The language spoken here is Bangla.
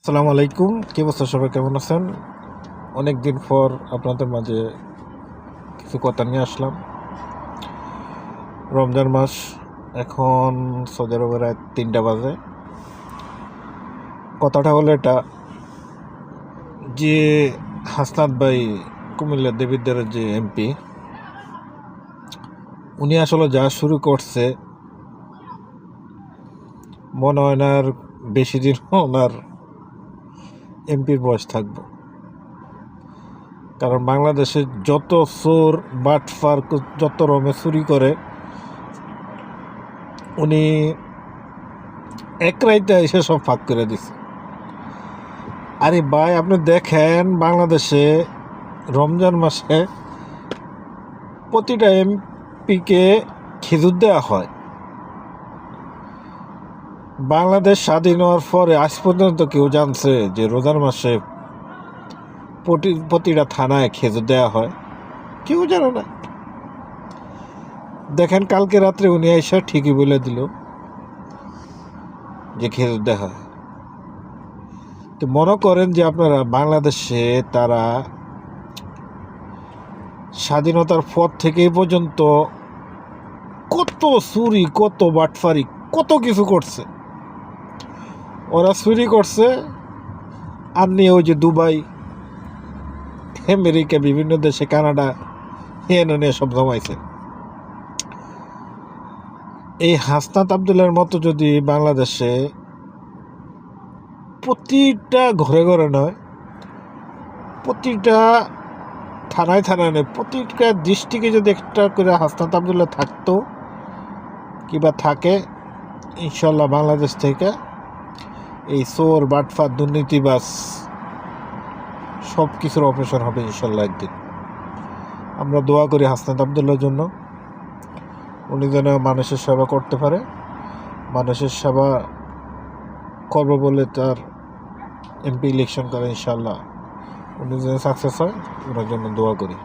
আসসালামু আলাইকুম। কি অবস্থা, সবাই কেমন আছেন? অনেক দিন পর আপনাদের মাঝে কিছু কথা নিয়ে আসলাম। রমজান মাস, এখন সৌদি আরবের রাত 3টা বাজে। কথাটা হলো এটা যে হাসনাত ভাই, কুমিল্লা দেবিদ্বারের যে এমপি, উনি আসলে যা শুরু করছে মনে হয় না আর বেশি দিন ওনার এমপির বয়স থাকবে। কারণ বাংলাদেশে যত চোর বাটফার যত রমে চুরি করে, উনি এক রাইতে এসে সব ফাঁক করে দিছে। আরে ভাই, আপনি দেখেন বাংলাদেশে রমজান মাসে প্রতিটা এমপিকে খেজুর দেওয়া হয়। বাংলাদেশ স্বাধীন হওয়ার পরে আজ পর্যন্ত কেউ জানছে যে রোজার মাসে প্রতিটা থানায় খেজুর দেওয়া হয়? কেউ জানে না। দেখেন কালকে রাত্রে উনি এসে ঠিকই বলে দিল যে খেজুর দেওয়া হয়। তো মনে করেন যে আপনারা বাংলাদেশে তারা স্বাধীনতার পর থেকে এই পর্যন্ত কত চুরি, কত বাটফারি, কত কিছু করছে। ওরা চুরি করছে আর নিয়ে ওই যে দুবাই, আমেরিকা, বিভিন্ন দেশে, কানাডা, নিয়ে সব জমাইছে। এই হাসনাত আবদুল্লার মতো যদি বাংলাদেশে প্রতিটা ঘরে ঘরে নয়, প্রতিটা থানায় থানায় নয়, প্রতিটা ডিস্ট্রিক্টে যদি একটা করে হাসনাত আবদুল্লাহ থাকতো কিংবা থাকে, ইনশাল্লাহ বাংলাদেশ থেকে এই চোর বাটফার দুর্নীতিবাজ সব কিছুর অপারেশন হবে ইনশাল্লাহ একদিন। আমরা দোয়া করি হাসনাত আবদুল্লার জন্য, উনি যেন মানুষের সেবা করতে পারে, মানুষের সেবা করবো বলে তার এমপি ইলেকশন করে। ইনশাল্লাহ উনি যেন সাকসেস হয়, ওনার জন্য দোয়া করি।